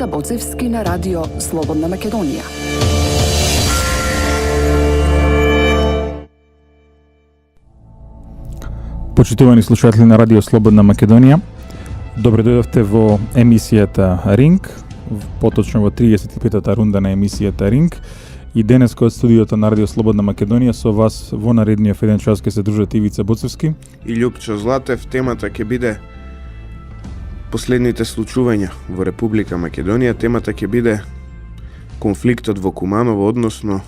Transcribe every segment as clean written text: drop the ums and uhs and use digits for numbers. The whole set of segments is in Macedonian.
Иvica Боцевски на радио Слободна Македонија. Почитувани слушатели на радио Слободна Македонија, добре дојдовте во емисијата Ринг, поточно во 35-та рунда на емисијата Ринг. И денес кој од студиото на радио Слободна Македонија со вас во наредниот еден час ќе се дружат Ивица Боцевски и Љупчо Златев. Темата ќе биде последните случувања во Република Македонија. Темата ќе биде конфликтот во Куманово, односно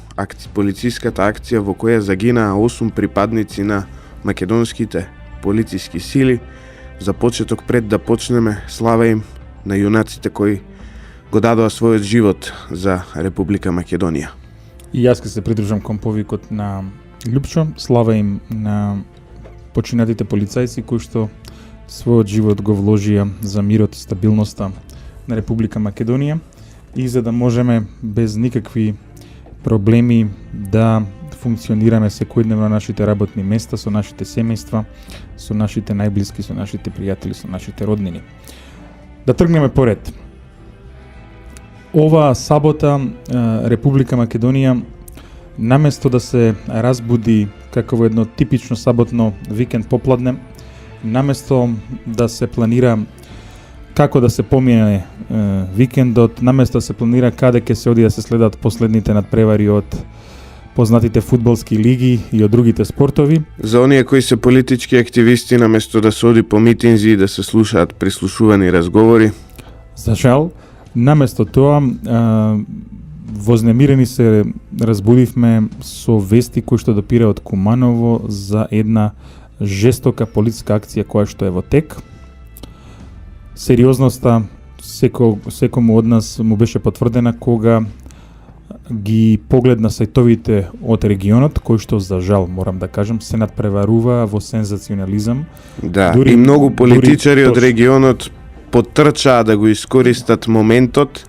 полициската акција во која загинаа 8 припадници на македонските полициски сили. За почеток, пред да почнеме, слава им на јунаците кои го дадоа својот живот за Република Македонија. И јас ќе се придружам кон повикот на Љупчо, слава им на починатите полицајци кои што својот живот го вложија за мирот и стабилноста на Република Македонија и за да можеме без никакви проблеми да функционираме секојдневно на нашите работни места, со нашите семејства, со нашите најблиски, со нашите пријатели, со нашите роднини. Да тргнеме поред. Ова сабота Република Македонија, наместо да се разбуди како во едно типично саботно викенд попладне, наместо да се планира како да се помине викендот, наместо да се планира каде ќе се оди да се следат последните надпревари од познатите фудбалски лиги и од другите спортови. За оние кои се политички активисти, наместо да се оди по митинзи и да се слушаат прислушувани разговори. За жал, наместо тоа, вознемирени се разбудивме со вести кои што допира од Куманово за една жестока полициска акција која што е во тек. Сериозноста секому од нас му беше потврдена кога ги погледна сајтовите од регионот, кои што за жал, морам да кажам, се надпреварува во сензационализам. Да, и многу политичари од регионот потрчаа да го искористат моментот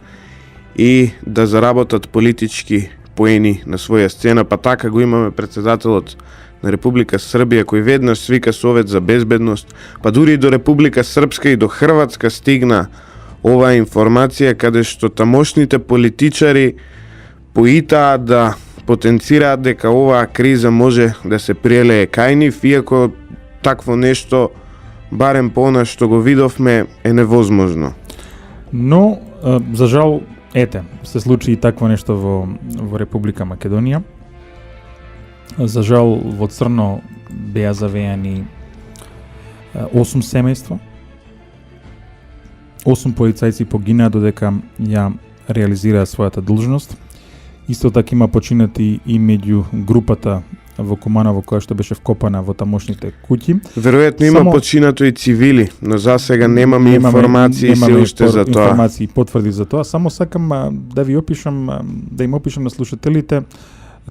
и да заработат политички поени на своја сцена, па така го имаме председателот на Република Србија кој веднаш свика Совет за безбедност, па дури и до Република Српска и до Хрватска стигна оваа информација каде што тамошните политичари поитаа да потенцираат дека оваа криза може да се прелее кај нив, иако такво нешто, барем по она што го видовме, е невозможно. Но, за жал, се случи и такво нешто во Република Македонија. За жал, во црно беа завејани 8 семејства. 8 полицајци погинаа додека ја реализираа својата должност. Исто така има починати и меѓу групата во Куманово која што беше вкопана во тамошните куќи. Веројатно има починато и цивили, но за сега немаме информации се уште за тоа. Информации и потврди за тоа. Само сакам да ви опишам, да им опишам на слушателите,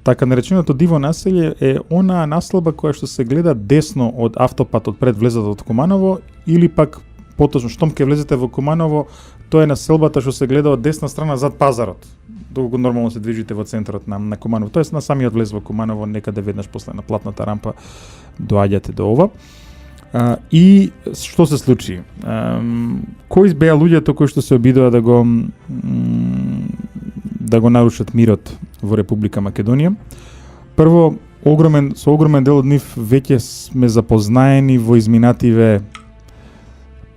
така нареченото диво населје е она наслаба која што се гледа десно од автопатот пред влезот од Куманово, или пак поточно штом ќе влезете во Куманово, тоа е населбата што се гледа од десна страна зад пазарот. Доколку нормално се движите во центарот на Куманово, тоест на самиот влез во Куманово, некаде веднаш после на платната рампа доаѓате до ова. И што се случи? Кои беа луѓето кои што се обидоа да го нарушат мирот во Република Македонија? Прво, со огромен дел од нив веќе сме запознаени во изминативе,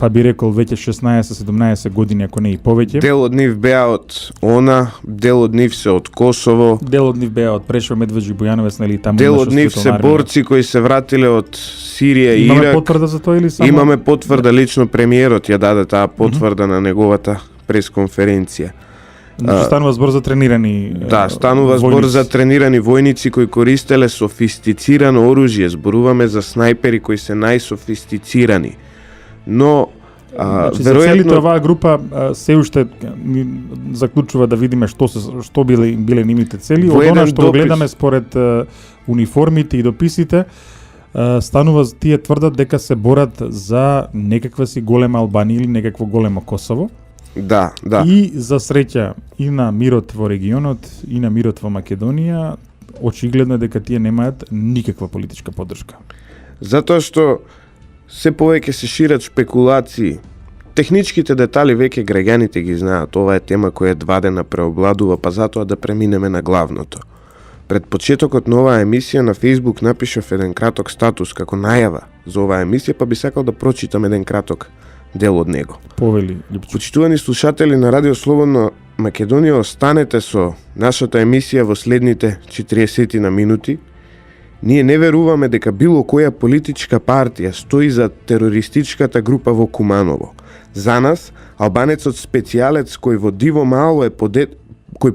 па би рекол веќе 16-17 години, ако не и повеќе. Дел од нив беа од ОНА, дел од нив се од Косово. Дел од нив беа од Прешево, Медвеđа и Бујановец, нели таму. Дел од нив се борци кои се вратиле од Сирија и Ирак. Имаме потврда за тоа или само? Имаме потврда, лично премиерот ја даде таа потврда на неговата пресконференција. Станува збор за тренирани Да, станува збор за тренирани војници кои користеле софистицирано оружје. Зборуваме за снајпери кои се најсофистицирани. Но за целите оваа група се уште заклучува да видиме што биле нивните цели. Од она што го гледаме според униформите и дописите, станува тие тврдат дека се борат за некаква си голема Албанија или некакво големо Косово. Да. И за среќа и на мирот во регионот и на мирот во Македонија, очигледно дека тие немаат никаква политичка поддршка. Затоа што се повеќе се шират шпекулации Техничките детали веќе граѓаните ги знаат. Ова е тема која едвадена преобладува, па затоа да преминеме на главното. Пред почетокот на оваа емисија на Facebook напишав еден краток статус како најава за оваа емисија, па би сакал да прочитам еден краток дел од него. Повели, Лјупчо. Почитувани слушатели на Радио Слободна Македонија, останете со нашата емисија во следните 40 на минути. Ние не веруваме дека било која политичка партија стои за терористичката група во Куманово. За нас, албанецот специјалец кој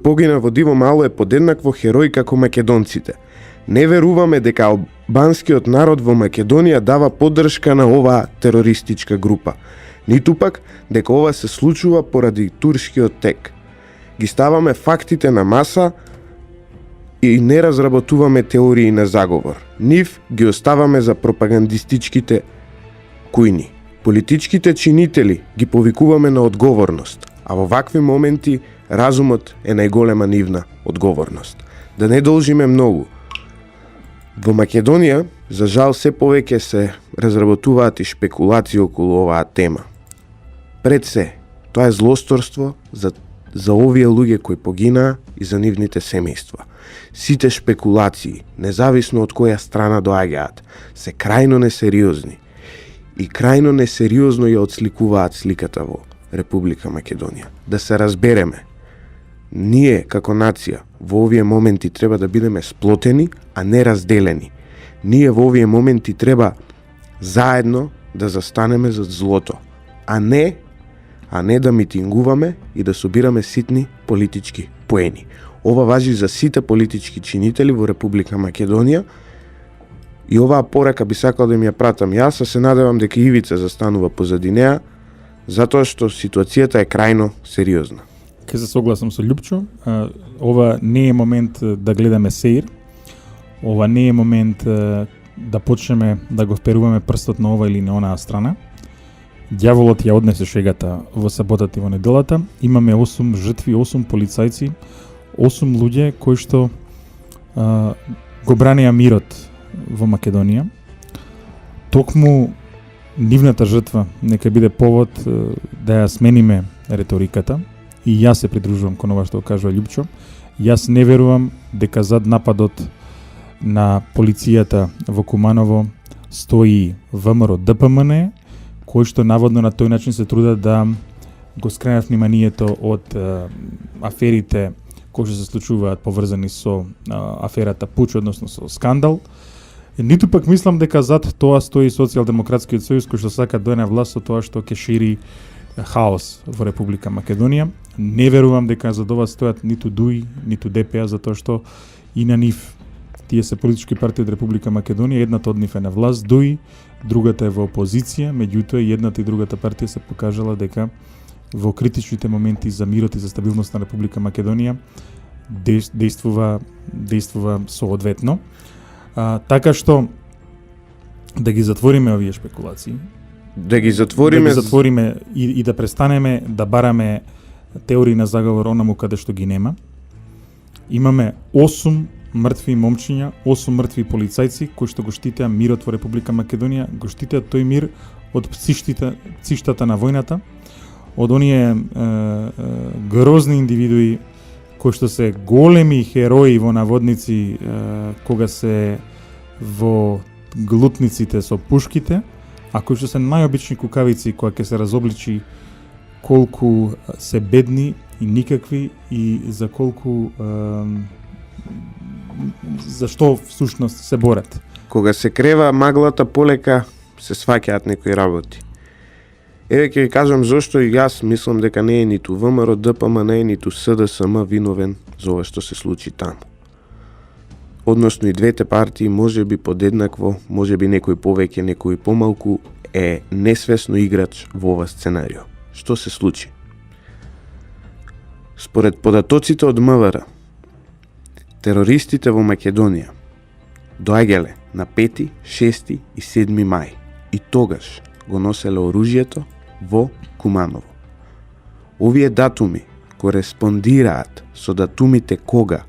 погина во Диво Мало е подеднакво херој како македонците. Не веруваме дека албанскиот народ во Македонија дава поддршка на оваа терористичка група. Ниту пак дека ова се случува поради турскиот тек. Ги ставаме фактите на маса и не разработуваме теории на заговор. Нив ги оставаме за пропагандистичките кујни. Политичките чинители ги повикуваме на одговорност, а во вакви моменти разумот е најголема нивна одговорност. Да не должиме многу. Во Македонија, за жал, се повеќе се разработуваат и шпекулации околу оваа тема. Пред се, тоа е злосторство за овие луѓе кои погинаа и за нивните семејства. Сите шпекулации, независно од која страна доаѓаат, се крајно несериозни и крајно несериозно ја отсликуваат сликата во Република Македонија. Да се разбереме, ние како нација во овие моменти треба да бидеме сплотени, а не разделени. Ние во овие моменти треба заедно да застанеме зад злото, а не да митингуваме и да собираме ситни политички поени. Ова важи за сите политички чинители во Република Македонија и оваа порака би сакал да ми ја пратам јас, а се надевам дека Ивица застанува позади неа, затоа што ситуацијата е крајно сериозна. Ке се согласам со Лјупчо. Ова не е момент да гледаме сеир. Ова не е момент да почнеме да го вперуваме прстот на ова или на онаа страна. Дјаволот ја однесе шегата во саботата и во неделата. Имаме 8 жртви, 8 полицајци, 8 луѓе кои што го бранеа мирот во Македонија. Токму нивната жртва нека биде повод да ја смениме реториката и јас се придружувам кон ова што кажува Лјупчо. Јас не верувам дека зад нападот на полицијата во Куманово стои ВМРО ДПМН, кои што наводно на тој начин се трудат да го скренат вниманието од аферите кои што се случуваат поврзани со аферата Пуч, односно со скандал. Ниту пак мислам дека зад тоа стои Социјалдемократскиот сојуз кој што сака дојде на власт со тоа што ќе шири хаос во Република Македонија. Не верувам дека за ова стојат ниту ДУИ, ниту ДПА, затоа што и на нив тие се политички партии од Република Македонија, едната од нив е на власт, ДУИ, другата е во опозиција, меѓутоа едната и другата партија се покажала дека во критичните моменти за мирот и за стабилност на Република Македонија действува соодветно. Така што да ги затвориме овие шпекулации, да ги затвориме и да престанеме да бараме теории на заговор онаму каде што ги нема. Имаме 8 мртви момчиња, 8 мртви полицајци кои што го штитеа мирот во Република Македонија, го штитеа тој мир од пциштата на војната, од оние грозни индивидуи кои што се големи херои во наводници кога се во глутниците со пушките, а кои што се најобични кукавици кога ќе се разобличи колку се бедни и никакви и за колку за што всушност се борат. Кога се крева маглата, полека се сваќаат некои работи. Еве ќе ви кажам зошто и јас мислам дека не е ниту ВМРО ДПМН, ниту СДСМ виновен за ова што се случи таму. Односно и двете партии можеби подеднакво, можеби некој повеќе, некој помалку е несвесно играч во ова сценарио. Што се случи? Според податоците од МВР, терористите во Македонија доаѓале на 5, 6 и 7 мај и тогаш го носеле оружјето во Куманово. Овие датуми кореспондираат со датумите кога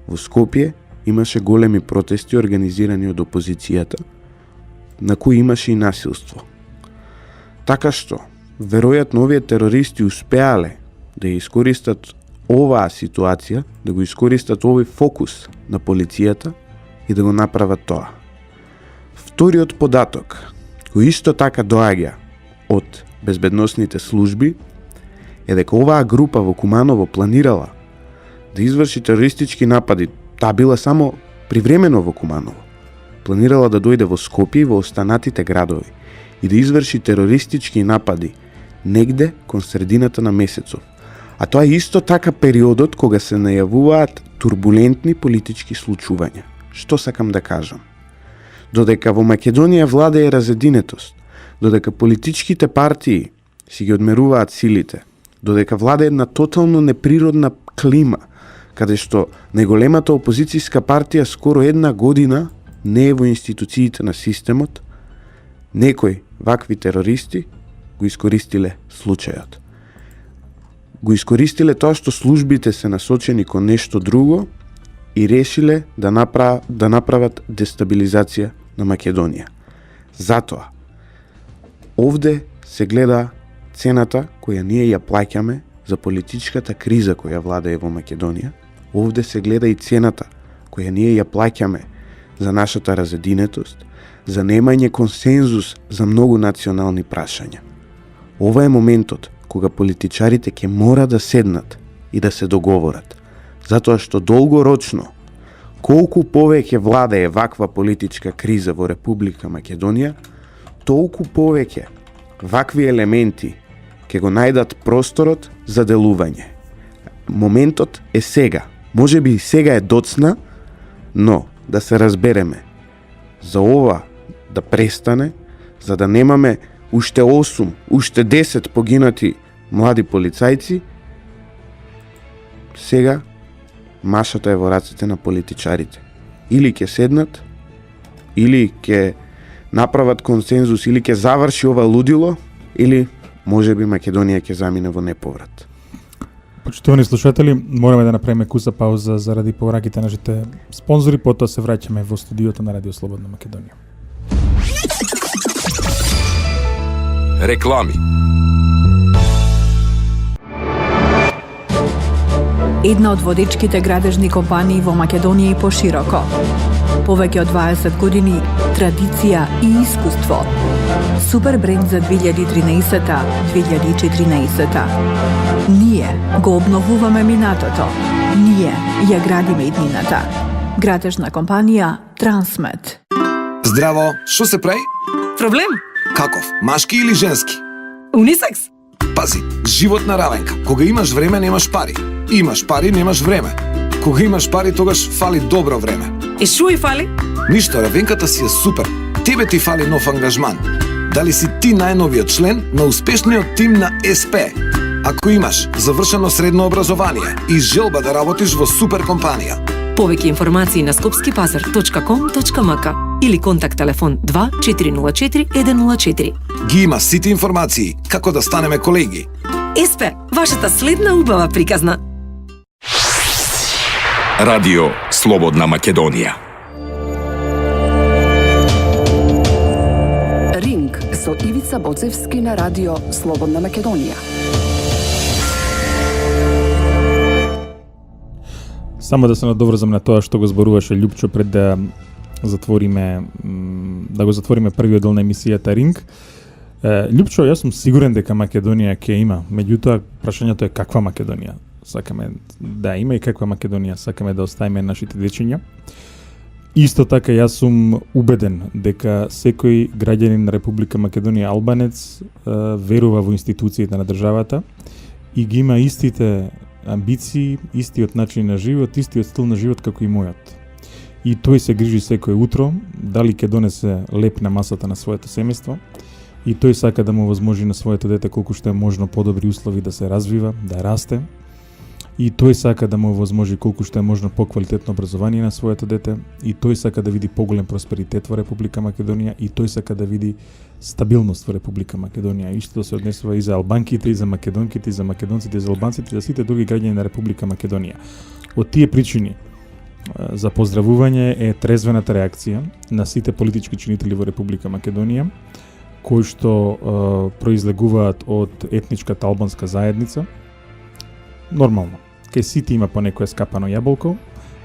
во Скопје имаше големи протести организирани од опозицијата, на кои имаше и насилство. Така што, веројатно овие терористи успеале да ја искористат оваа ситуација, да го искористат овој фокус на полицијата и да го направат тоа. Вториот податок, кој исто така доаѓа од безбедносните служби, е дека оваа група во Куманово планирала да изврши терористички напади. Таа била само привремено во Куманово. Планирала да дојде во Скопје и во останатите градови и да изврши терористички напади негде кон средината на месецов. А тоа е исто така периодот кога се најавуваат турбулентни политички случувања. Што сакам да кажам? Додека во Македонија владее разединетост, додека политичките партии си ги одмеруваат силите, додека владее една тотално неприродна клима, каде што најголемата опозицијска партија скоро една година не е во институциите на системот, некои вакви терористи го искористиле случајот. Го искористиле тоа што службите се насочени кон нешто друго и решиле да направат дестабилизација на Македонија. Затоа, овде се гледа цената која ние ја плаќаме за политичката криза која владее во Македонија. Овде се гледа и цената која ние ја плаќаме за нашата разединетост, за немање консензус за многу национални прашања. Ова е моментот кога политичарите ќе мора да седнат и да се договорат, затоа што долгорочно, колку повеќе владее ваква политичка криза во Република Македонија, толку повеќе вакви елементи ќе го најдат просторот за делување. Моментот е сега. Може би и сега е доцна, но да се разбереме. За ова да престане, за да немаме уште 8, уште 10 погинати млади полицајци, сега машата е во рацете на политичарите. Или ќе седнат, или ќе направат консензус, или ќе заврши ова лудило, или може би Македонија ќе замине во неповрат. Почитувани слушатели, мораме да направиме куса пауза заради повраките на нашите спонзори, потоа се враќаме во студиото на Радио Слободна Македонија. Реклами. Една од водечките градежни компании во Македонија и пошироко. Повеќе од 20 години традиција и искуство. Супер бренд за 2013-2014. Ние го обновуваме минатото. Ние ја градиме иднината. Градежна компанија Трансмет. Здраво, шо се прави? Проблем? Каков? Машки или женски? Унисекс? Пази, животна равенка. Кога имаш време, немаш пари. Имаш пари, немаш време. Кога имаш пари, тогаш фали добро време. И шо и фали? Ништо, равенката си е супер. Тебе ти фали нов ангажман. Дали си ти најновиот член на успешниот тим на СП? Ако имаш завршено средно образование и желба да работиш во супер компанија. Повеќе информации на skopskipazar.com.mk или контакт телефон 2404 104. Ги има сите информации како да станеме колеги. СП, вашата следна убава приказна. Радио Слободна Македонија. Ринг со Ивица Боцевски на Радио Слободна Македонија. Само да се надоврзам на тоа што го зборуваше Љупчо пред да го затвориме првиот дел на емисијата Ринг. Љупчо, јас сум сигурен дека Македонија ќе има, меѓутоа прашањето е каква Македонија сакаме да има и каква Македонија сакаме да оставиме нашите дечиња. Исто така јас сум убеден дека секој граѓанин на Република Македонија албанец верува во институциите на државата и ги има истите амбиции, истиот начин на живот, истиот стил на живот како и мојот. И тој се грижи секој утро дали ќе донесе леп на масата на своето семејство, и тој сака да му возможи на своето дете колку што е можно подобри услови да се развива, да расте. И тој сака да му возможи колку што е можно поквалитетно образование на своето дете, и тој сака да види поголем просперитет во Република Македонија, и тој сака да види стабилност во Република Македонија. Исто се однесува и за албанките, и за македонките, и за македонците, и за албанците, и за сите други граѓани на Република Македонија. Од тие причини за поздравување е трезвената реакција на сите политички чинители во Република Македонија, кои што произлегуваат од етничката албанска заедница. Нормално. Кај сите има по некое скапано јаболко.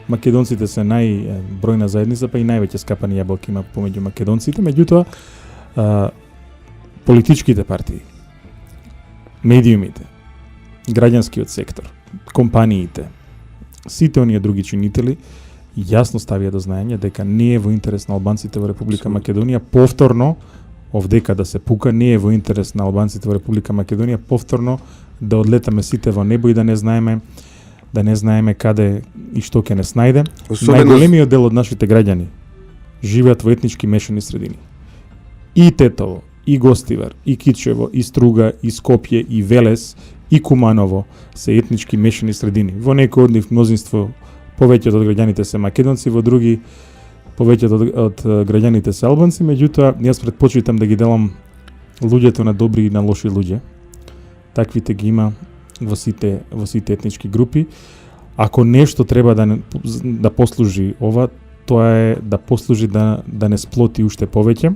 Македонците се најбројна заедница, па и највеќе скапани јаболки има помеѓу македонците. Меѓутоа, политичките партии, медиумите, граѓанскиот сектор, компаниите, сите оние други чинители јасно ставија до знаење дека не е во интерес на албанците во Република Македонија повторно, овдека да се пука, не е во интерес на албанците во Република Македонија повторно да одлетаме сите во небо и да не знаеме каде и што ќе не снајде. Најголемиот дел од нашите граѓани живеат во етнички мешани средини. И Тетово, и Гостивар, и Кичево, и Струга, и Скопје, и Велес, и Куманово се етнички мешани средини. Во некои од нив мнозинство повеќето од граѓаните се македонци, во други повеќето од граѓаните се албанци, меѓутоа јас претпочитам да ги делам луѓето на добри и на лоши луѓе. Таквите ги има во сите етнички групи. Ако нешто треба да послужи ова, тоа е да послужи да не сплоти уште повеќе.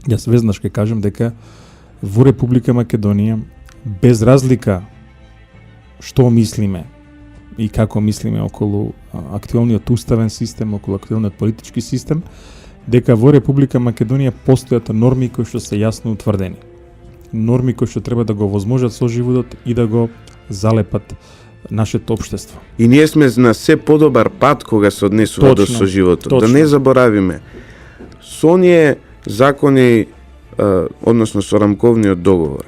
Јас веднаш ќе кажам дека во Република Македонија, без разлика што мислиме и како мислиме околу актуелниот уставен систем, околу актуелниот политички систем, дека во Република Македонија постојат норми кои што се јасно утврдени. Норми кои што треба да го возможат соживотот и да го залепат нашето општество. И ние сме на се подобар пат кога се однесува до соживотот. Да не заборавиме. Со оние закони, односно со рамковниот договор,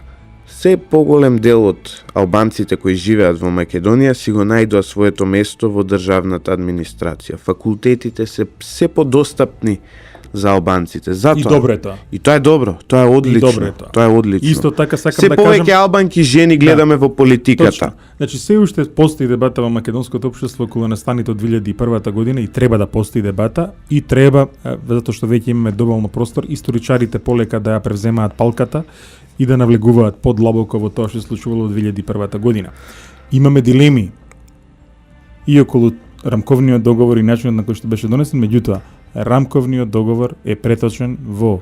се поголем дел од албанците кои живеат во Македонија си го најдоа своето место во државната администрација. Факултетите се подостапни за албанците. Затоа, и добро е тоа. И тоа е добро, тоа е одлично. Тоа е одлично. Исто така сакам се да кажам, повеќе албанки жени гледаме во политиката. Точно. Значи се уште постои дебата во македонското општество околу настаните од 2001 година и треба да постои дебата и треба затоа што веќе имаме доволно простор историчарите полека да ја превземаат палката и да навлегуваат подлабоко во тоа што се случувало од 2001 година. Имаме дилеми и околу рамковниот договор и начинот на кој што беше донесен, меѓутоа рамковниот договор е преточен во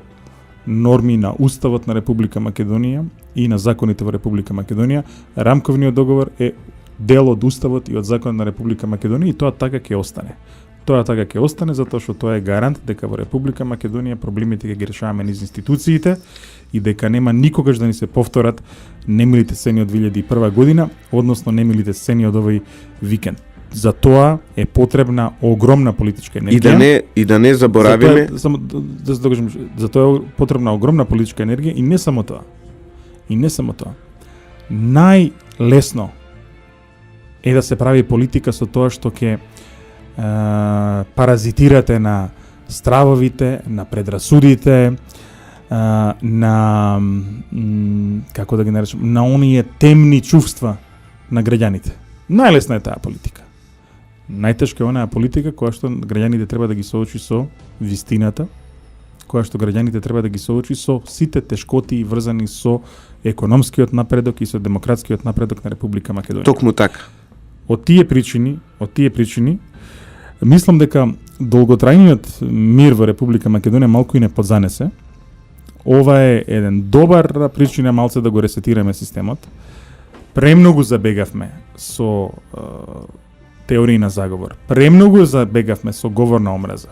норми на Уставот на Република Македонија и на законите во Република Македонија. Рамковниот договор е дел од Уставот и од Законот на Република Македонија и тоа така ќе остане. Тоа така ќе остане затоа што тоа е гарант дека во Република Македонија проблемите ќе ги решаваме низ институциите и дека нема никогаш да ни се повторат немилите сцени од 2001 година, односно немилите сцени од овој викенд. За тоа е потребна огромна политичка енергија. И да не заборавиме, за тоа е потребна огромна политичка енергија и не само тоа. Најлесно е да се прави политика со тоа што ќе паразитирате на стравовите, на предрасудите, на како да ги наречам, на оние темни чувства на граѓаните. Најлесна е таа политика. Најтешка е онаа политика која што граѓаните треба да ги соочи со вистината, која што граѓаните треба да ги соочи со сите тешкоти врзани со економскиот напредок и со демократскиот напредок на Република Македонија. Токму така. Од тие причини, мислам дека долготрајниот мир во Република Македонија малку и не подзанесе. Ова е еден добар причина малце да го ресетираме системот. Премногу забегавме со теории на заговор. Премногу забегавме со говор на омраза.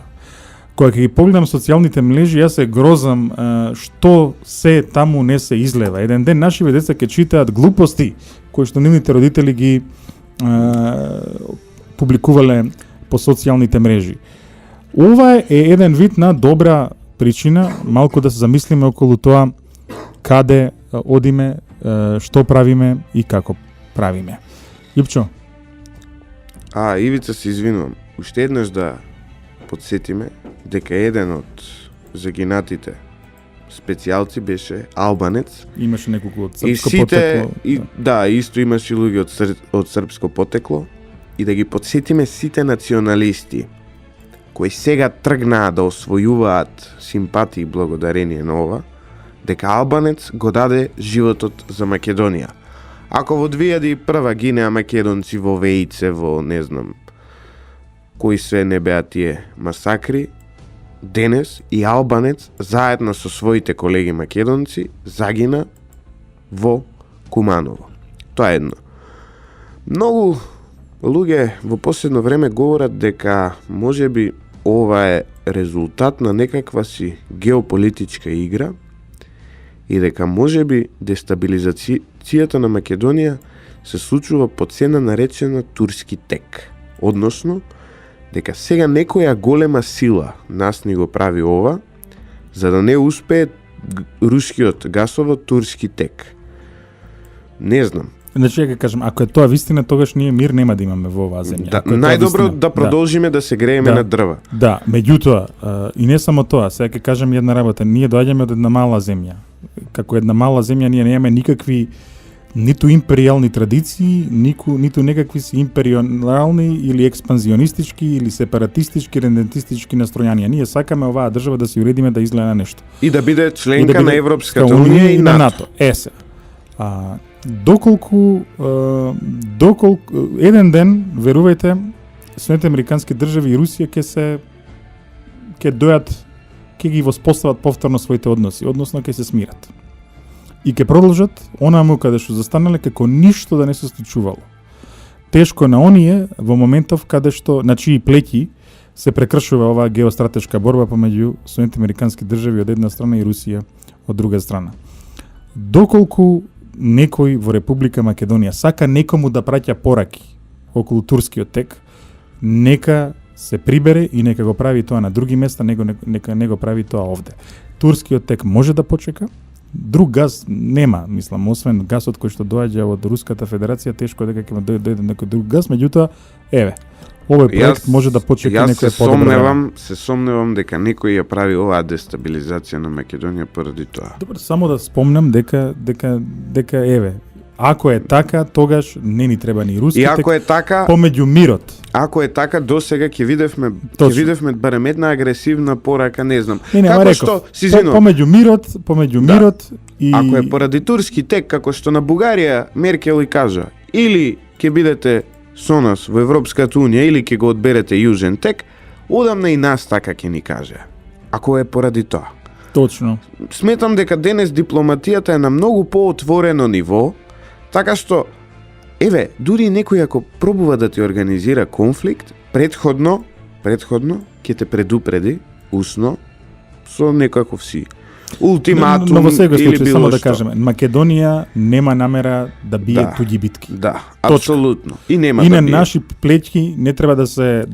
Кога ќе ги погледам социјалните мрежи, јас се грозам што се таму не се излева. Еден ден нашиве деца ќе читаат глупости кои што нивните родители ги публикувале по социјалните мрежи. Ова е еден вид на добра причина малку да се замислиме околу тоа каде одиме, што правиме и како правиме. Јупчо. Ивица, се извинувам. Уште еднаш да подсетиме дека еден од загинатите специјалци беше албанец. Имаше неколку од српско потекло. Исто имаше луѓе од српско потекло. И да ги подсетиме сите националисти кои сега тргнаа да освојуваат симпатии благодарение на ова, дека албанец го даде животот за Македонија. Ако во 2001 гинеа македонци во Вејце, во не знам кои све не беа тие масакри, денес и албанец заедно со своите колеги македонци загина во Куманово. Тоа е едно. Многу луѓе во последно време говорат дека можеби ова е резултат на некаква си геополитичка игра и дека можеби дестабилизацијата на Македонија се случува по цена наречена турски тек. Односно, дека сега некоја голема сила нас ни го прави ова, за да не успее рускиот гасовод турски тек. Не знам. Значи, ја кажам, ако е тоа вистина, тогаш ние мир нема да имаме во оваа земја. Да, најдобро да продолжиме да се грееме на дрва. Да, меѓутоа, и не само тоа, сега ќе кажам една работа, ние доаѓаме од една мала земја. Како една мала земја ние немаме никакви ниту империјални традиции, ниту некакви си империјални или експанзионистички или сепаратистички, редентистички настројања. Ние сакаме оваа држава да си уредиме да изгледа нешто. И да биде членка на Европската унија и на НАТО. Се. Доколку еден ден, верувајте, Соединените американски држави и Русија ќе дојат, ќе ги воспостават повторно своите односи, односно ќе се смират. И ќе продолжат онаму каде што застанале како ништо да не се случувало. Тешко на оние во моментов каде што на чии плеќи се прекршува оваа геостратешка борба помеѓу Соединените американски држави од една страна и Русија од друга страна. Доколку некој во Република Македонија сака некому да праќа пораки околу турскиот тек, нека се прибере и нека го прави тоа на други места, нека не го прави тоа овде. Турскиот тек може да почека, друг газ нема, мислам, освен гасот кој што доаѓа од Руската Федерација, тешко дека ќе дојде некој друг газ, меѓутоа, еве, овој проект може да почека некој подобро. Се сомневам дека некој ја прави оваа дестабилизација на Македонија поради тоа. Добро, само да спомнам дека еве, ако е така, тогаш не ни треба ни руски тек. Ако е така, помеѓу мирот. Ако е така, досега ќе видевме барем една агресивна порака, не знам. Како што си помеѓу мирот и ако е поради турски тек, како што на Бугарија Меркел и кажа, или ќе бидете со нас во Европската унија или ќе го одберете Јужен тек, одамна и нас така ќе ни каже. Ако е поради тоа. Точно. Сметам дека денес дипломатијата е на многу поотворено ниво, така што, еве, дури некој ако пробува да ти организира конфликт, предходно ќе те предупреди усно со некаков си ултиматум но во секој или случај, било само да што. кажеме, Македонија нема намера да бие туѓи битки. Да, апсолутно. И нема и да на бие. наши плеќки не треба да се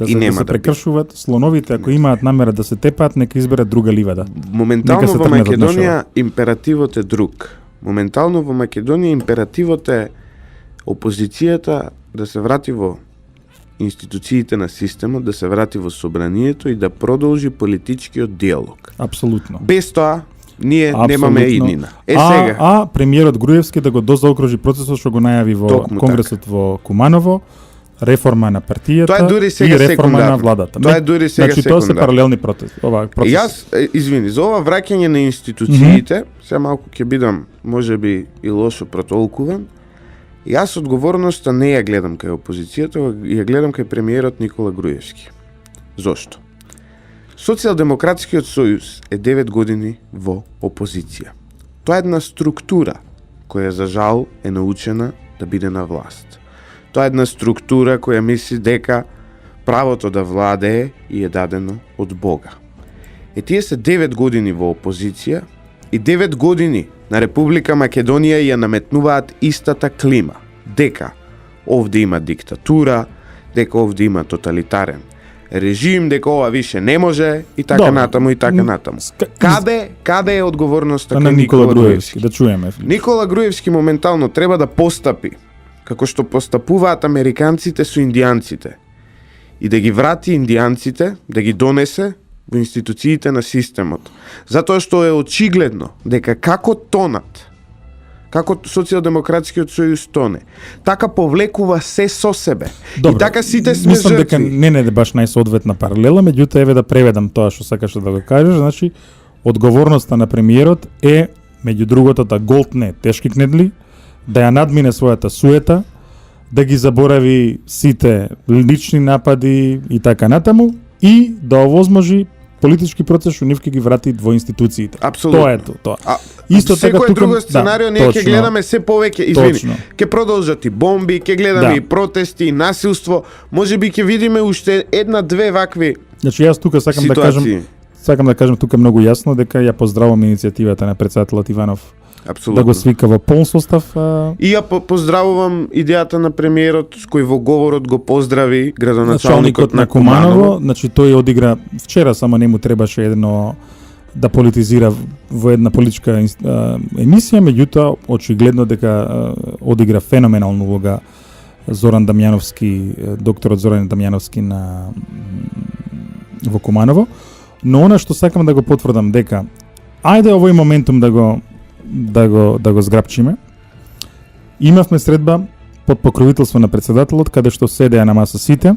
прекршуваат. Слоновите, ако имаат намера да се тепаат, нека изберат друга ливада. Моментално во Македонија императивот е друг. Моментално во Македонија императивот е опозицијата да се врати во институциите на системот, да се врати во собранието и да продолжи политичкиот диалог. Апсолутно. Без тоа ние немаме иднина. А премиерот Груевски да го дозаокружи процесот што го најави во конгресот во Куманово, реформа на партијата и реформа на владата. Тоа е дури сега секундарно. Тоа се паралелни процеси. Јас, извини, за ова враќање на институциите, сега малку ќе бидам можеби и лошо протолкуван. Јас одговорноста не ја гледам кај опозицијата, ја гледам кај премиерот Никола Груевски. Зошто? Социјалдемократскиот сојуз е 9 години во опозиција. Тоа е една структура која за жал е научена да биде на власт. Тоа е една структура која мисли дека правото да владее и е дадено од Бога. Тие се 9 години во опозиција и 9 години на Република Македонија ја наметнуваат истата клима. Дека овде има диктатура, дека овде има тоталитарен режим, дека ова више не може и така натаму и така натаму. Каде е одговорноста на Никола Груевски? Да чуеме. Никола Груевски моментално треба да постапи како што постапуваат американците со индијанците и да ги врати индијанците, да ги донесе во институциите на системот. Затоа што е очигледно дека како тонат, како социјалдемократскиот сојуз тоне, така повлекува се со себе. Добре, и така сите сме мислам жртви. дека не е баш најсоодветна паралела, меѓутоа еве да преведам тоа што сакаш да го кажеш, значи одговорноста на премиерот е меѓу другото да голтне тешки кнедли, да ја надмине својата суета, да ги заборави сите лични напади и така натаму и да овозможи политички процес што нив ќе ги врати во институциите. Апсолутно. Тоа е тоа. Исто така тука друго сценарио ние ќе гледаме се повеќе, извини. Ќе продолжат и бомби, ќе гледаме и протести, и насилство. Можеби ќе видиме уште една-две вакви. Значи јас тука сакам да кажам тука многу јасно дека ја поздравувам иницијативата на председателот Иванов. Апсолутно. Да го свика во полн состав. И ја поздравувам идејата на премиерот кој во говорот го поздрави градоначалникот на Куманово. Значи тој одигра вчера, само не му требаше едно да политизира во една политичка емисија, меѓутоа очигледно дека одигра феноменална улога Зоран Дамјановски, докторот Зоран Дамјановски во Куманово. Но она што сакам да го потврдам дека ајде овој моментум да го зграпчиме. Имавме средба под покровителство на председателот, каде што седеа на маса сите,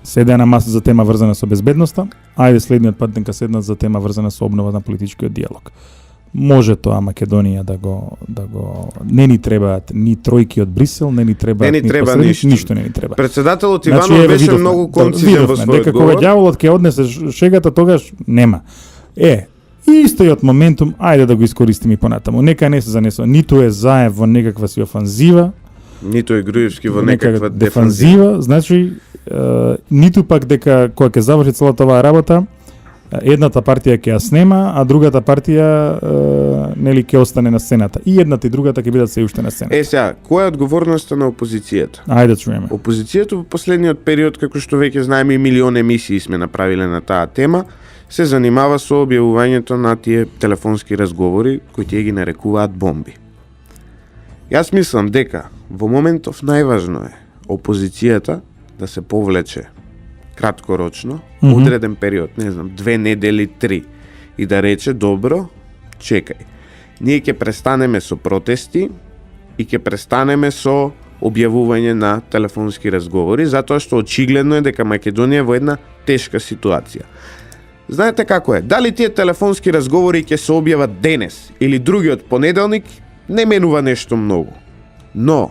седеа на маса за тема врзана со безбедноста, ајде следниот пат дека седнат за тема врзана со обнова на политичкиот диалог. Може тоа Македонија да го не ни требаат ни тројки од Брисел, не ни требаат ништо не ни треба. Председателот Иванов беше многу концизен во својот дека говор. Кога ѓаволот ќе однесе шегата, тогаш нема. Истојот моментум, ајде да го искористиме и понатаму. Нека не се занесува. Ниту е Заев во некаква си офанзива, ниту е Груевски во некаква дефанзива. Значи, ниту пак дека кога ќе заврши целата оваа работа, едната партија ќе ја снема, а другата партија нели ќе остане на сцената. И едната и другата ќе бидат се уште на сцената. Сега, која е одговорноста на опозицијата? Ајде да чуеме. Опозицијата во последниот период, како што веќе знаеме, и милион емисии сме направиле на таа тема, се занимава со објавувањето на тие телефонски разговори кои тие ги нарекуваат бомби. Јас мислам дека во моментов најважно е опозицијата да се повлече краткорочно, одреден период, не знам, 2 недели, 3, и да рече, добро, чекај. Ние ќе престанеме со протести и ќе престанеме со објавување на телефонски разговори, затоа што очигледно е дека Македонија е во една тешка ситуација. Знаете како е? Дали тие телефонски разговори ќе се објават денес или другиот понеделник, не менува нешто многу. Но,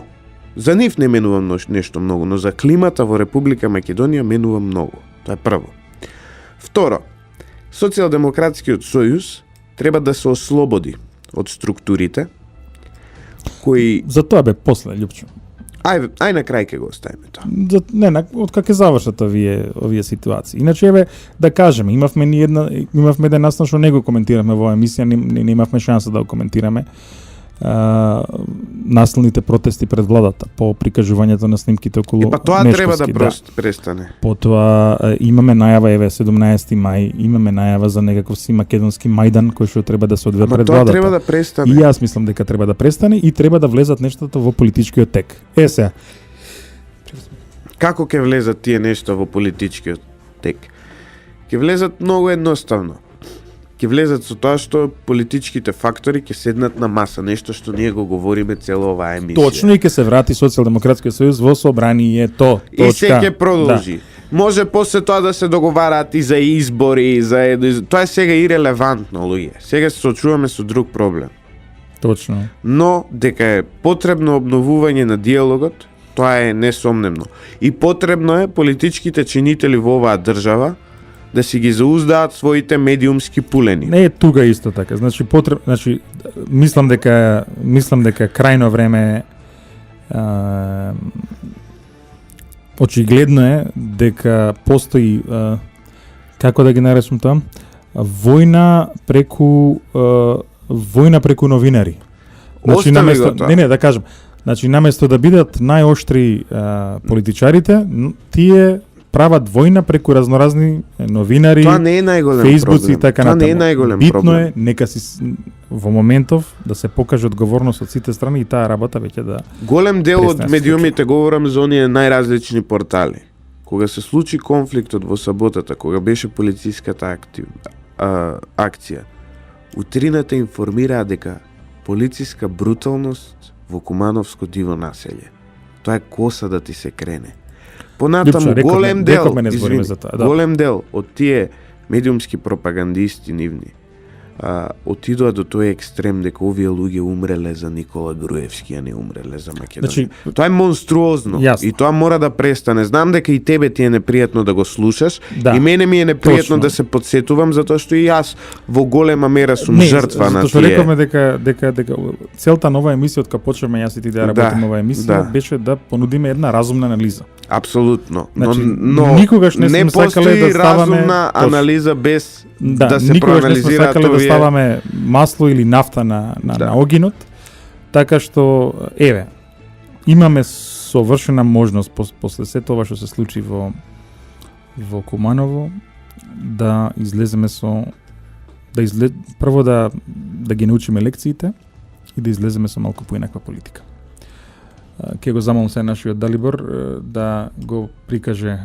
за нив не менува нешто многу, но за климата во Република Македонија менува многу. Тоа е прво. Второ, Социјалдемократскиот сојуз треба да се ослободи од структурите кои... За тоа бе после, Љупчо. Ај на крај ќе го оставиме тоа. Од кога ќе завршат овие ситуации. Иначе еве да кажеме, имавме еден настан што не го коментираме во оваа емисија, не имавме шанса да го коментираме. Насилните протести пред владата по прикажувањето на снимките околу Мешковски. Тоа треба да престане. Потоа имаме најава, 17 мај, имаме најава за некаков си македонски мајдан кој што треба да се одвие пред владата. Тоа треба да престане. И јас мислам дека треба да престане и треба да влезат нештата во политичкиот тек. Сега. Како ќе влезат тие нешта во политичкиот тек? Ќе влезат многу едноставно. Ќе влезат со тоа што политичките фактори ќе седнат на маса, нешто што ние го говориме цела оваа емисија. Точно, и ќе се врати Социјалдемократскиот сојуз во собранието. И се ќе продолжи. Да. Може после тоа да се договараат и за избори, тоа е сега ирелевантно, луѓе. Сега се соочуваме со друг проблем. Точно. Но дека е потребно обновување на диалогот, тоа е несомневно. И потребно е политичките чинители во оваа држава да си ги зауздаат своите медиумски пулени. Не е тука исто така. Значи мислам дека крајно време очигледно е дека постои како да ги наречам тоа, војна преку новинари. Значи наместо да кажам, значи наместо да бидат најоштри политичарите, тие прават војна преку разноразни новинари, тоа не е најголем Фејсбуци проблем. и така тоа натаму. Не е најголем Битно проблем. е нека си во моментов да се покаже одговорност од сите страни и таа работа веќе да голем дел од медиумите, говорам за оние најразлични портали. Кога се случи конфликтот во саботата, кога беше полициската акција, утрината информираа дека полициска бруталност во Кумановско диво населје. Тоа е коса да ти се крене. Понатаму голем дел од тие медиумски пропагандисти нивни отидоа до тој екстрем дека овие луѓе умреле за Никола Груевски, а не умреле за Македонија. Значи, тоа е монструозно Јасно. и тоа мора да престане. Знам дека и тебе ти е непријатно да го слушаш, Да, и мене ми е непријатно точно. да се подсетувам затоа што и јас во голема мера сум жртва на затоа што тие. рековме дека целта на оваа емисија од кога почнеме јас и ти да работиме оваа емисија беше да понудиме една разумна анализа. Апсолутно. Значи, но никогаш не сме сакале постои да ставаме разумна точно. анализа без да се никогаш не сме проанализираат сакале да овие. ставаме масло или нафта на огинот, така што еве имаме совршена можност после се тоа што се случи во Куманово да излеземе прво да ги научиме лекциите и да излеземе со малку поинаква политика. Ке го замолам се нашиот Далибор да го прикаже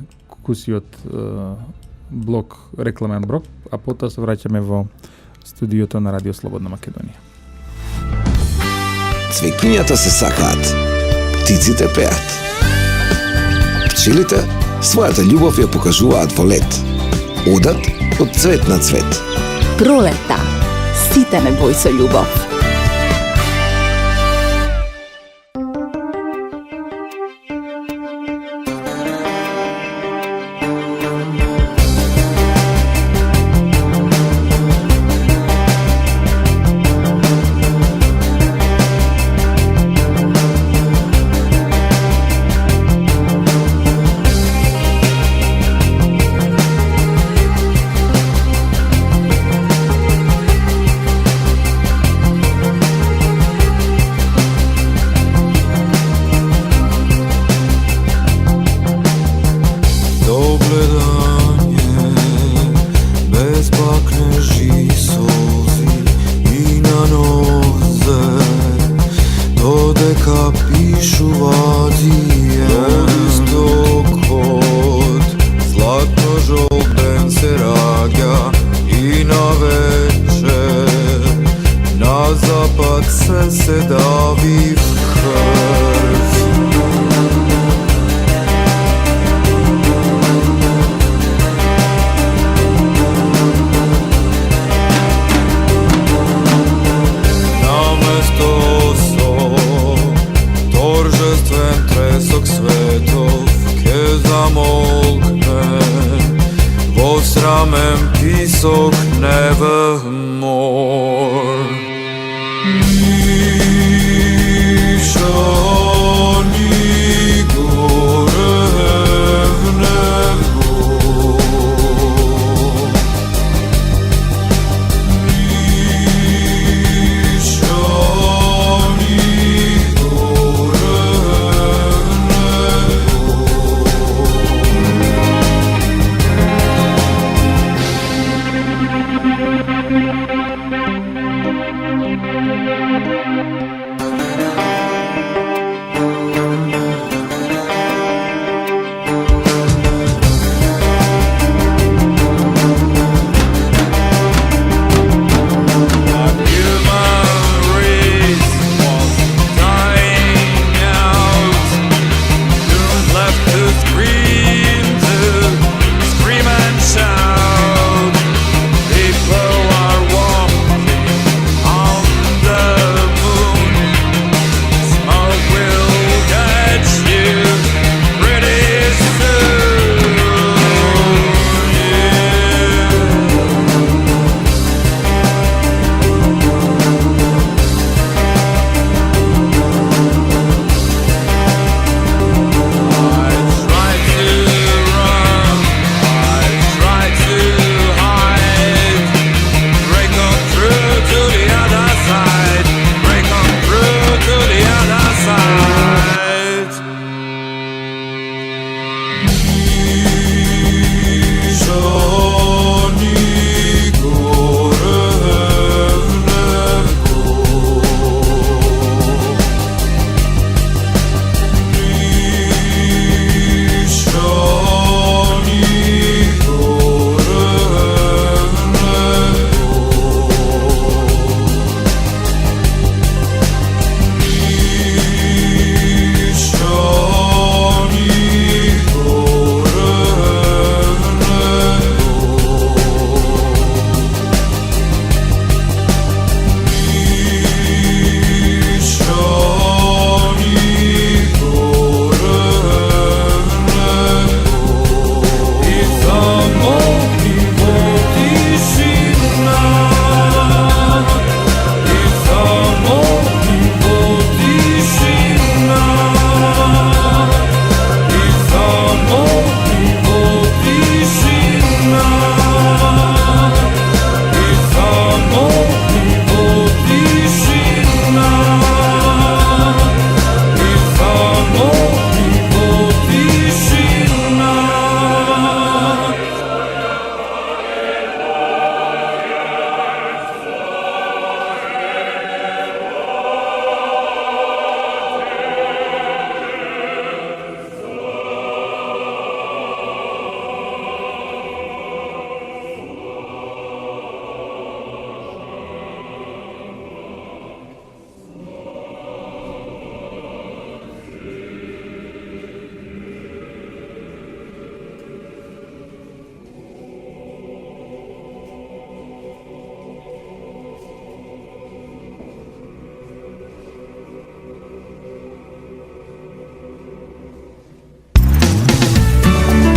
кусиот блок, рекламен блок, а потоа се враќаме во студиото на Радио Слободна Македонија. Цвеќињата се сакаат, птиците пеат. Пчелите својата љубов ја покажуваат во лет. Одат од цвет на цвет. Пролета. Сите ме бој со љубов.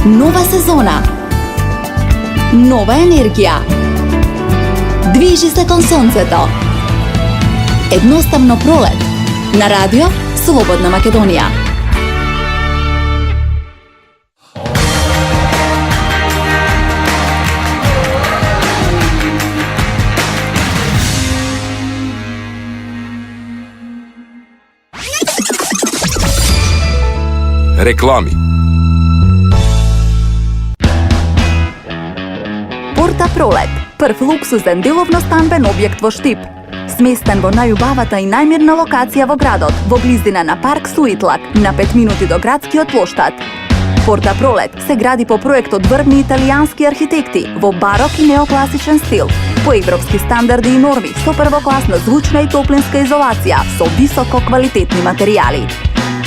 Нова сезона. Нова енергија. Движи се кон сонцето. Едноставно пролет. На радио Слободна Македонија. Реклами. Порта Пролет. Прв луксузен деловно станбен објект во Штип. Сместен во најубавата и најмирна локација во градот, во близина на парк Суитлак, на 5 минути до градскиот плоштад. Порта Пролет се гради по проект од врвни италијански архитекти во барок и неокласичен стил, по европски стандарди и норми, со првокласна звучна и топлинска изолација, со високо квалитетни материјали.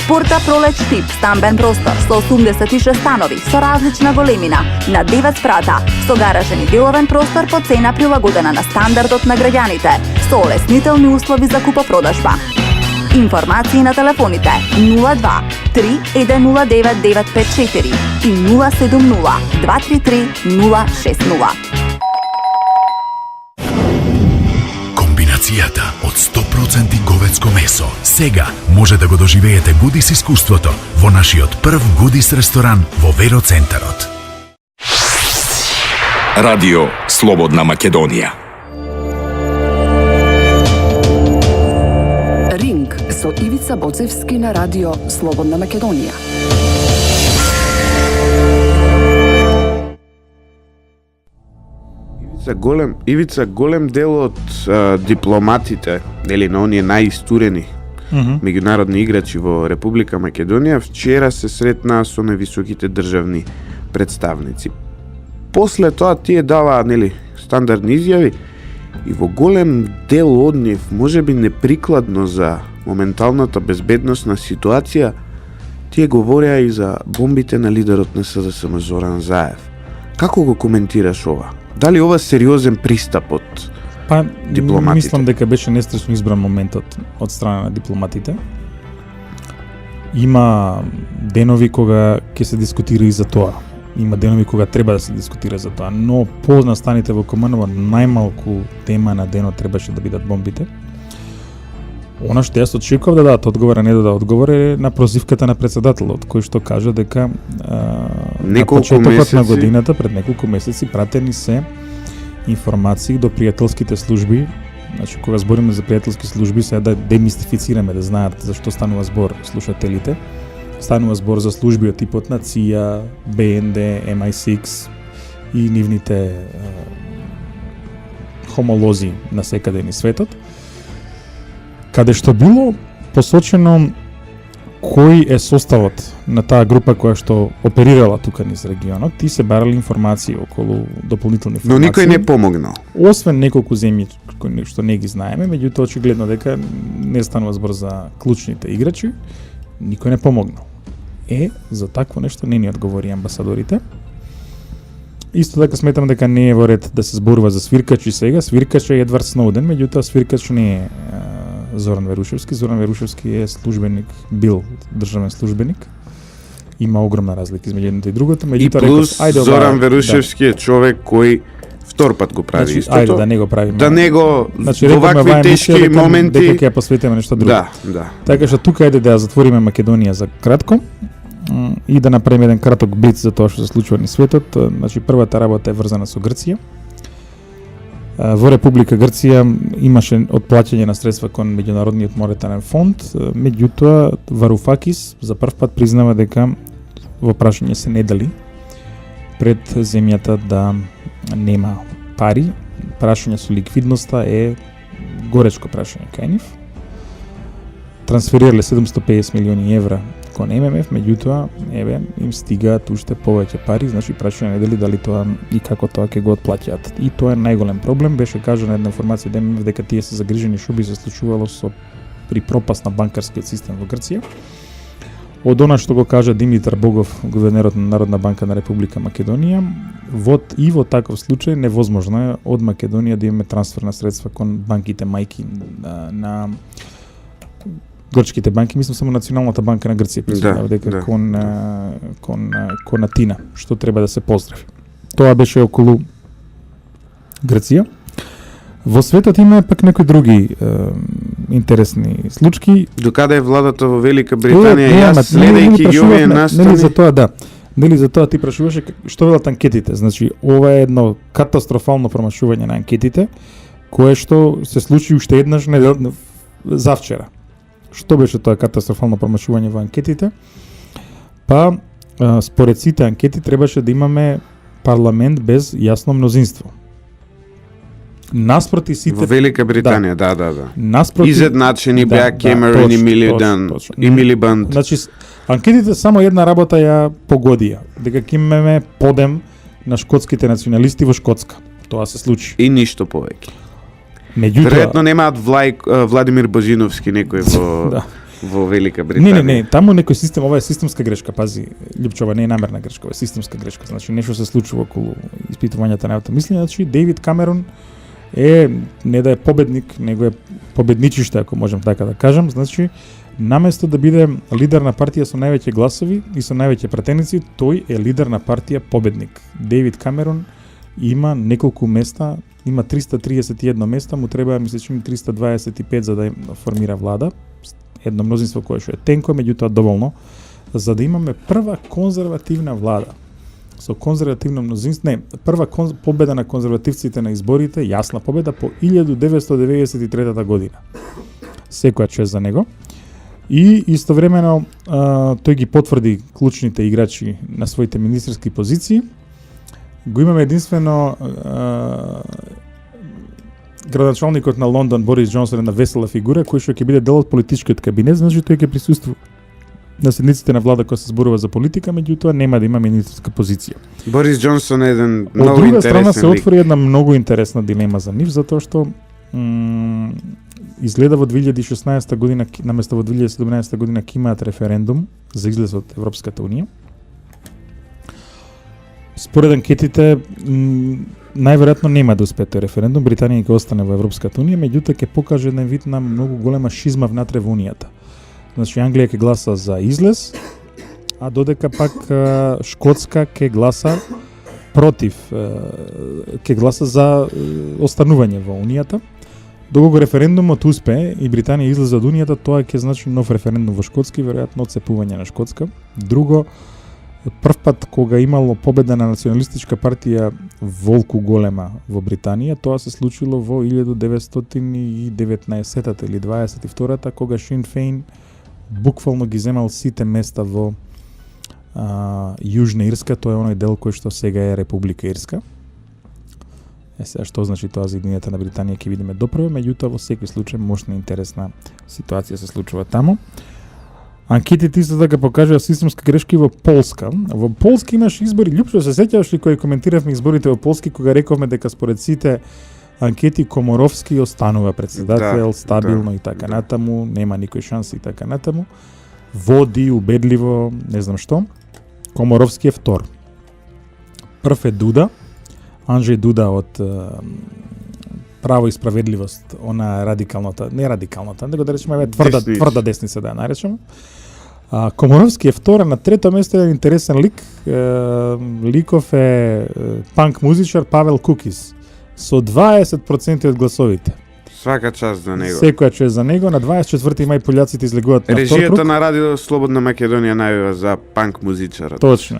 Порта Пролет Штип, стамбен простор со 86 станови со различна големина, на 9 спрата, со гаражен и деловен простор по цена прилагодена на стандардот на граѓаните, со олеснителни услови за купопродажба. Информации на телефоните 02 3109 954 и 070 233 060. Комбинацијата од 100% говедско месо. Сега може да го доживеете Гудис искуството во нашиот прв Гудис ресторан во Вероцентарот. Радио Слободна Македонија. Ринг со Ивица Боцевски на радио Слободна Македонија. Ивица, голем дел од дипломатите, нели на оние најистурени меѓународни играчи во Република Македонија, вчера се сретнаа со највисоките државни представници. После тоа тие дава, нели, стандардни изјави и во голем дел од нив, можеби неприкладно за моменталната безбедносна ситуација, тие говореа и за бомбите на лидерот на СДСМ Зоран Заев. Како го коментираш ова? Дали ова сериозен пристап од дипломатите? Мислам дека беше нестрашно избран моментот од страна на дипломатите. Има денови кога ќе се дискутира и за тоа. Има денови кога треба да се дискутира за тоа, но по настаните во КМНО најмалку тема на денот требаше да бидат бомбите. Она што јас очекував да дадат одговор, а не да дадат одговор е на прозивката на председателот, кој што кажа дека на почетокот на годината, пред неколку месеци, пратени се информации до пријателските служби. Значи, кога збориме за пријателски служби, се да демистифицираме, да знаат за што станува збор слушателите. Станува збор за служби од типот на ЦИА, БНД, MI6 и нивните хомолози на секаде ни светот, каде што било посочено кој е составот на таа група која што оперирала тука низ регионот. Ти се барали информации околу дополнителни информации. Но никој не помогнал. Освен неколку земји кои што не ги знаеме, меѓутоа очигледно дека не станува збор за клучните играчи, никој не помогнал. За такво нешто не ни одговори амбасадорите. Исто така сметам дека не е во ред да се зборува за свиркачи сега. Свиркач е Едвард Сноуден, меѓутоа свиркач не е Зоран Верушевски. Зоран Верушевски е службеник, бил државен службеник. Има огромна разлика измеѓу едното и другото. И плюс Зоран Верушевски е човек кој втор пат го прави истото. Ајде да не го правиме. Да не го во вакви тешки моменти дека ќе ја посветиме нешто друго. Да. Така што тука е да затвориме Македонија за кратко и да направиме еден краток блиц за тоа што се случува низ светот. Значи првата работа е врзана со Грција. Во Република Грција имаше отплаќање на средства кон Меѓународниот монетарен фонд, меѓутоа Варуфакис за прв пат признава дека во прашање се не дали пред земјата да нема пари. Прашање со ликвидноста е горечко прашање кај нив. Трансферирале 750 милиони евра кон ММФ, меѓутоа им стигаат уште повеќе пари, значи прашање не дали тоа и како тоа ќе го отплаќаат. И тоа е најголем проблем. Беше кажана една информација од ММФ дека тие се загрижени што би се случувало при пропаст на банкарскиот систем во Грција. Од она што го кажа Димитар Богов, гувернерот на Народна банка на Република Македонија, во таков случај невозможно е од Македонија да имаме трансфер на средства кон банките мајки на грчките банки, мислам само Националната банка на Грција представува дека кон Атина, што треба да се поздрави. Тоа беше околу Грција. Во светот има пак некои други интересни случаи. Докаде е владата во Велика Британија, јас следејќи ги овие настани. Нели за тоа да. Нели за тоа ти прашуваше што велат анкетите. Значи, ова е едно катастрофално промашување на анкетите, кое што се случи уште еднаш завчера. Што беше тоа катастрофално промашување во анкетите? Па, според сите анкети требаше да имаме парламент без јасно мнозинство. Наспроти сите во Велика Британија, да. Наспроти изедначени беа Кемерон и Милибанд. Значи анкетите само една работа ја погодија, дека ќе имаме подем на шкотските националисти во Шкотска. Тоа се случи. И ништо повеќе. Меѓутоа, веројатно немаат Владимир Божиновски некој во во Велика Британија. Не, таму некој систем, ова е системска грешка, пази, Лјупчо, ова не е намерна грешка, ова е системска грешка. Значи нешто се случува околу испитувањата на автомислење, значи Дејвид Камерон не да е победник, него е победничиште, ако можем така да кажам. Значи, наместо да биде лидер на партија со највеќе гласови и со највеќе пратеници, тој е лидер на партија победник. Дејвид Камерон има неколку места, има 331 места, му треба, мислам, 325 за да формира влада. Едно мнозинство кое што е тенко, меѓутоа доволно, за да имаме прва конзервативна влада. Со конзервативно мнозинство, прва победа на конзервативците на изборите, јасна победа по 1993 година. Секоја чест за него. И истовремено тој ги потврди клучните играчи на своите министерски позиции. Го имаме единствено градоначалникот на Лондон Борис Џонсон, една весела фигура кој што ќе биде дел од политичкиот кабинет, значи тој ќе присуствува на седниците на влада која се зборува за политика, меѓутоа нема да има министерска позиција. Борис Џонсон е еден многу интересен. Од друга страна се отвори една многу интересна дилема за нив, затоа што изгледа во 2016 година, наместо во 2017 година ќе имаат референдум за излез од Европската унија. Според анкетите, најверојатно нема да успее тој референдум, Британија ќе остане во Европската унија, меѓутоа ќе покаже еден вид на многу голема шизма внатре во унијата. Значи Англија ќе гласа за излез, а додека пак Шкотска ќе гласа против, ќе гласа за останување во унијата. Доколку референдумот успее и Британија излезе од унијата, тоа ќе значи нов референдум во Шкотска и веројатно отцепување на Шкотска. Друго, прв пат кога имало победа на националистичка партија волку голема во Британија, тоа се случило во 1919-та или 22-та, кога Син Фейн буквално ги земал сите места во Јужна Ирска, тоа е оној дел кој што сега е Република Ирска. Сега што значи тоа за единината на Британија ќе видиме допрево, меѓутоа во секој случај мощна интересна ситуација се случува таму. Анкетите исто така покажува системска грешка и во Полска. Во Полска имаш избори, Лјупчо, се сеќаваш ли кои коментиравме изборите во Полски кога рековме дека според сите анкети Коморовски останува председател, стабилно и така натаму, нема никој шанси и така натаму. Води убедливо, не знам што. Коморовски е втор. Прв е Дуда, Анджеј Дуда од Право и справедливост, она радикалната, не радикалната, него да речеме тврда десница да ја наречеме. Коморовски е втора, на трето место е интересен лик. Ликов е панк музичар Павел Кукис со 20% од гласовите. Свака част за него. Секоја чест за него. На 24 мај пољаците излегуваат на втор круг. Режијата на Радио Слободна Македонија најавива за панк музичарот. Точно.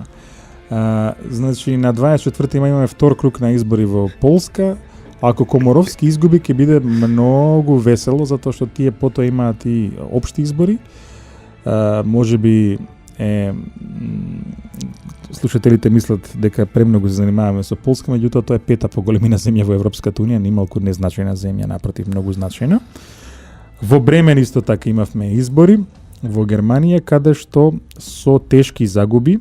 Значи на 24 мај имаме втор круг на избори во Полска. Ако Коморовски изгуби, ќе биде многу весело, затоа што тие потоа имаат и општи избори. Може би слушателите мислат дека премногу се занимаваме со Полска, меѓутоа тоа е пета по големина земја во Европската унија, немалку незначајна земја, напротив, многу значајна. Во Бремен исто така имавме избори во Германија, каде што со тешки загуби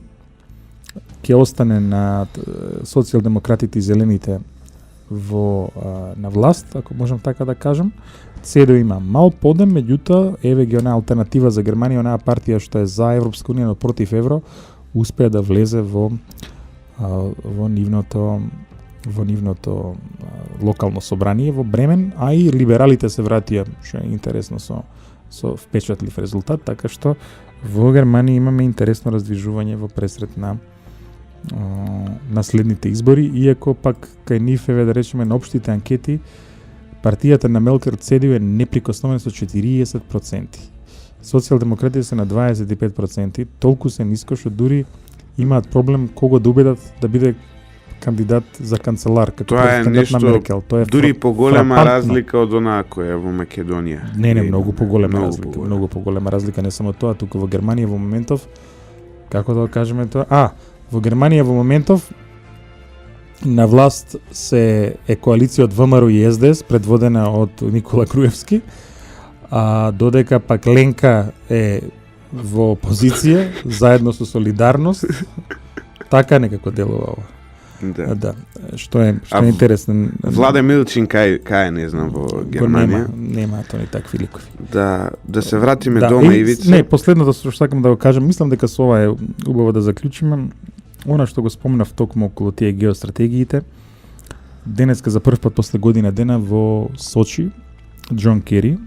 ќе остане на социјалдемократите и зелените на власт, ако можам така да кажам. ЦДУ има мал подем, меѓутоа еве ги онаа алтернатива за Германија, онаа партија што е за Европска унија, но против евро, успеа да влезе во нивното локално собрание во Бремен, а и либералите се вратија, што е интересно, со со впечатлив резултат, така што во Германија имаме интересно раздвижување во пресрет на следните избори, иако пак кај нив да речеме на општите анкети партијата на Меркел ЦДУ е неприкосновена со 40%. Социјалдемократите се на 25%, толку се ниско што дури имаат проблем кого да убедат да биде кандидат за канцелар како претендент на Меркел. Тоа е дури поголема разлика од онаа која е во Македонија. Не, многу поголема разлика. Многу поголема разлика, не само тоа, туку во Германија во моментов, како да кажеме тоа? Во Германија во моментов на власт се е коалиција од ВМРО и СДС, предводена од Никола Груевски, а додека пак Ленка е во опозиција, заедно со Солидарност, така некако делува ова. Да. Што е интересно. Владе Милчин кај не знам во Германија. Нема тони такви ликови. Да се вратиме дома Ивица. Не, последното што сакам да го кажам, мислам дека со ова е убаво да заклучиме. Она што го споменав токму околу тие геостратегиите. Денеска за прв пат после година дена во Сочи Џон Кери,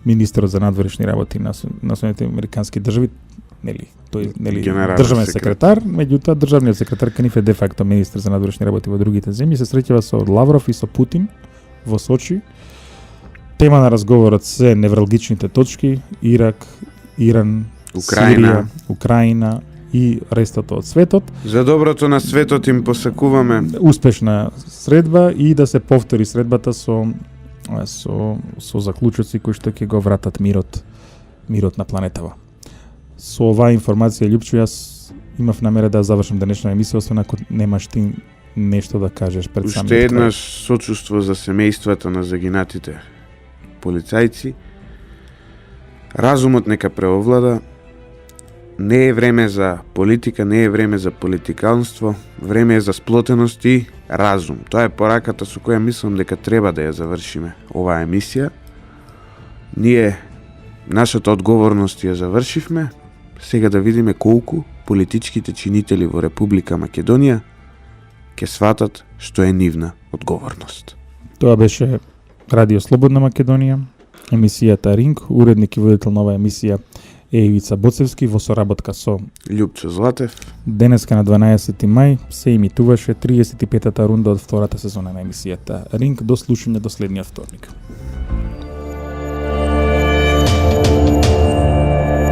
министерот за надворешни работи на Соединетите американски држави, тој државен секретар, меѓутоа државниот секретар кај нив е де факто министер за надворешни работи во другите земји, се среќава со Лавров и со Путин во Сочи. Тема на разговорот се невралгичните точки: Ирак, Иран, Сирија, Украина и рестото од светот. За доброто на светот им посакуваме успешна средба и да се повтори средбата со заклучоци кои што ќе го вратат мирот на планетава. Со оваа информација, Љупчо, јас имав намера да завршам денешна емисија, освен ако немаш ти нешто да кажеш пред самиот крај. Уште еднаш сочувство за семејствата на загинатите полицајци. Разумот нека преовлада. Не е време за политика, не е време за политиканство, време е за сплотеност и разум. Тоа е пораката со која мислам дека треба да ја завршиме оваа емисија. Ние нашата одговорност ја завршивме. Сега да видиме колку политичките чинители во Република Македонија ќе сватат што е нивна одговорност. Тоа беше Радио Слободна Македонија, емисијата Ринг, уредник и водител на оваа емисија е Ивица Боцевски во соработка со Љупчо Златев. Денеска на 12 мај се емитуваше 35-та рунда од втората сезона на емисијата Ринг. До слушање до следниот вторник.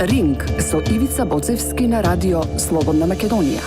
Ринг со Ивица Боцевски на Радио Слободна Македонија.